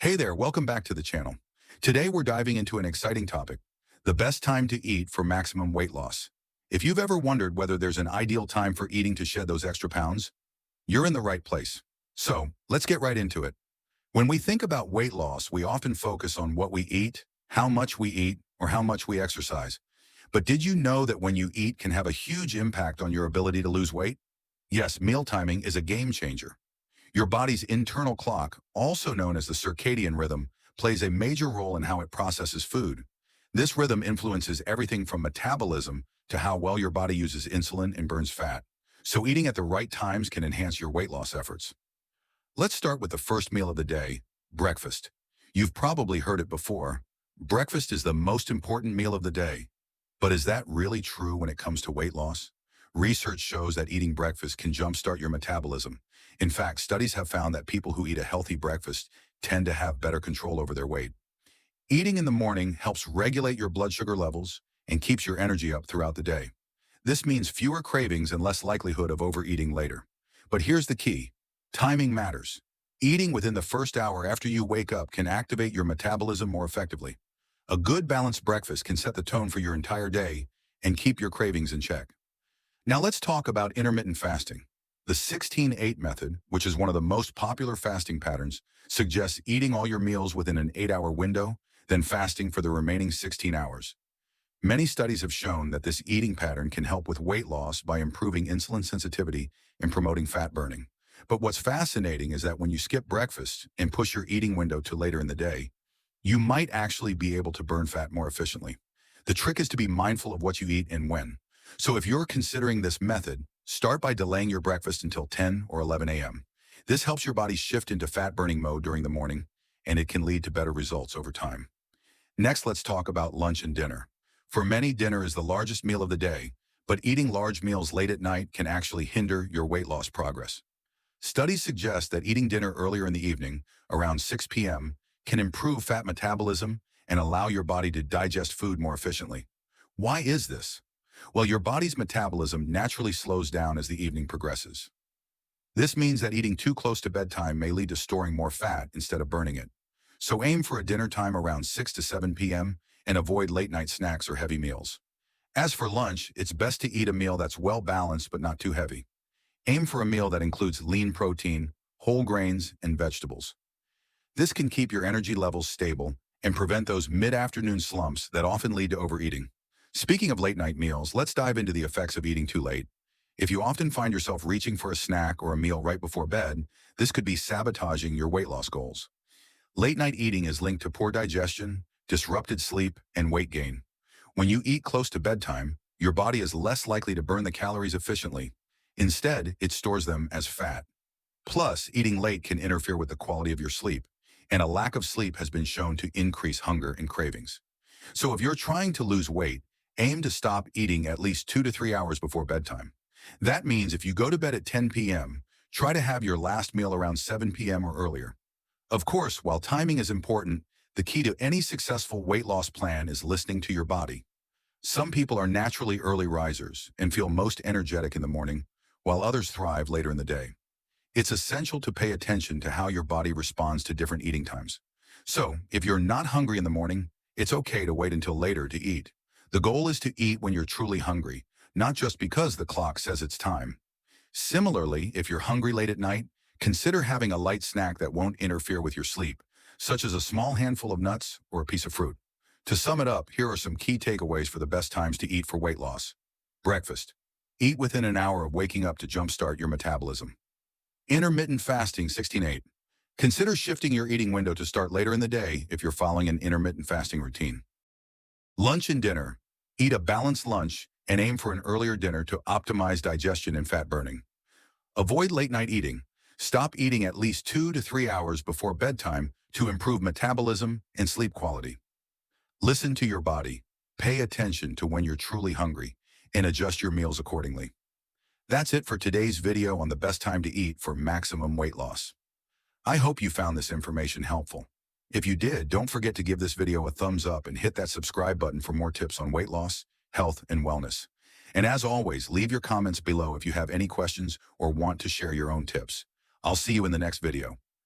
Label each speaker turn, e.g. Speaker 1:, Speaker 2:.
Speaker 1: Hey there, welcome back to the channel. Today we're diving into an exciting topic, the best time to eat for maximum weight loss. If you've ever wondered whether there's an ideal time for eating to shed those extra pounds, you're in the right place. So, let's get right into it. When we think about weight loss, we often focus on what we eat, how much we eat, or how much we exercise. But did you know that when you eat can have a huge impact on your ability to lose weight? Yes, meal timing is a game changer. Your body's internal clock, also known as the circadian rhythm, plays a major role in how it processes food. This rhythm influences everything from metabolism to how well your body uses insulin and burns fat. So eating at the right times can enhance your weight loss efforts. Let's start with the first meal of the day, breakfast. You've probably heard it before. Breakfast is the most important meal of the day. But is that really true when it comes to weight loss? Research shows that eating breakfast can jumpstart your metabolism. In fact, studies have found that people who eat a healthy breakfast tend to have better control over their weight. Eating in the morning helps regulate your blood sugar levels and keeps your energy up throughout the day. This means fewer cravings and less likelihood of overeating later. But here's the key. Timing matters. Eating within the first hour after you wake up can activate your metabolism more effectively. A good balanced breakfast can set the tone for your entire day and keep your cravings in check. Now let's talk about intermittent fasting. The 16-8 method, which is one of the most popular fasting patterns, suggests eating all your meals within an 8-hour window, then fasting for the remaining 16 hours. Many studies have shown that this eating pattern can help with weight loss by improving insulin sensitivity and promoting fat burning. But what's fascinating is that when you skip breakfast and push your eating window to later in the day, you might actually be able to burn fat more efficiently. The trick is to be mindful of what you eat and when. So if you're considering this method, start by delaying your breakfast until 10 or 11 a.m. This helps your body shift into fat-burning mode during the morning, and it can lead to better results over time. Next, let's talk about lunch and dinner. For many, dinner is the largest meal of the day, but eating large meals late at night can actually hinder your weight loss progress. Studies suggest that eating dinner earlier in the evening, around 6 p.m., can improve fat metabolism and allow your body to digest food more efficiently. Why is this? Well, your body's metabolism naturally slows down as the evening progresses. This means that eating too close to bedtime may lead to storing more fat instead of burning it. So aim for a dinner time around 6 to 7 p.m. and avoid late-night snacks or heavy meals. As for lunch, it's best to eat a meal that's well-balanced but not too heavy. Aim for a meal that includes lean protein, whole grains, and vegetables. This can keep your energy levels stable and prevent those mid-afternoon slumps that often lead to overeating. Speaking of late-night meals, let's dive into the effects of eating too late. If you often find yourself reaching for a snack or a meal right before bed, this could be sabotaging your weight loss goals. Late-night eating is linked to poor digestion, disrupted sleep, and weight gain. When you eat close to bedtime, your body is less likely to burn the calories efficiently. Instead, it stores them as fat. Plus, eating late can interfere with the quality of your sleep, and a lack of sleep has been shown to increase hunger and cravings. So if you're trying to lose weight, aim to stop eating at least 2 to 3 hours before bedtime. That means if you go to bed at 10 p.m., try to have your last meal around 7 p.m. or earlier. Of course, while timing is important, the key to any successful weight loss plan is listening to your body. Some people are naturally early risers and feel most energetic in the morning, while others thrive later in the day. It's essential to pay attention to how your body responds to different eating times. So, if you're not hungry in the morning, it's okay to wait until later to eat. The goal is to eat when you're truly hungry, not just because the clock says it's time. Similarly, if you're hungry late at night, consider having a light snack that won't interfere with your sleep, such as a small handful of nuts or a piece of fruit. To sum it up, here are some key takeaways for the best times to eat for weight loss. Breakfast. Eat within an hour of waking up to jumpstart your metabolism. Intermittent fasting 16-8. Consider shifting your eating window to start later in the day if you're following an intermittent fasting routine. Lunch and dinner. Eat a balanced lunch and aim for an earlier dinner to optimize digestion and fat burning. Avoid late-night eating. Stop eating at least 2 to 3 hours before bedtime to improve metabolism and sleep quality. Listen to your body. Pay attention to when you're truly hungry and adjust your meals accordingly. That's it for today's video on the best time to eat for maximum weight loss. I hope you found this information helpful. If you did, don't forget to give this video a thumbs up and hit that subscribe button for more tips on weight loss, health, and wellness. And as always, leave your comments below if you have any questions or want to share your own tips. I'll see you in the next video.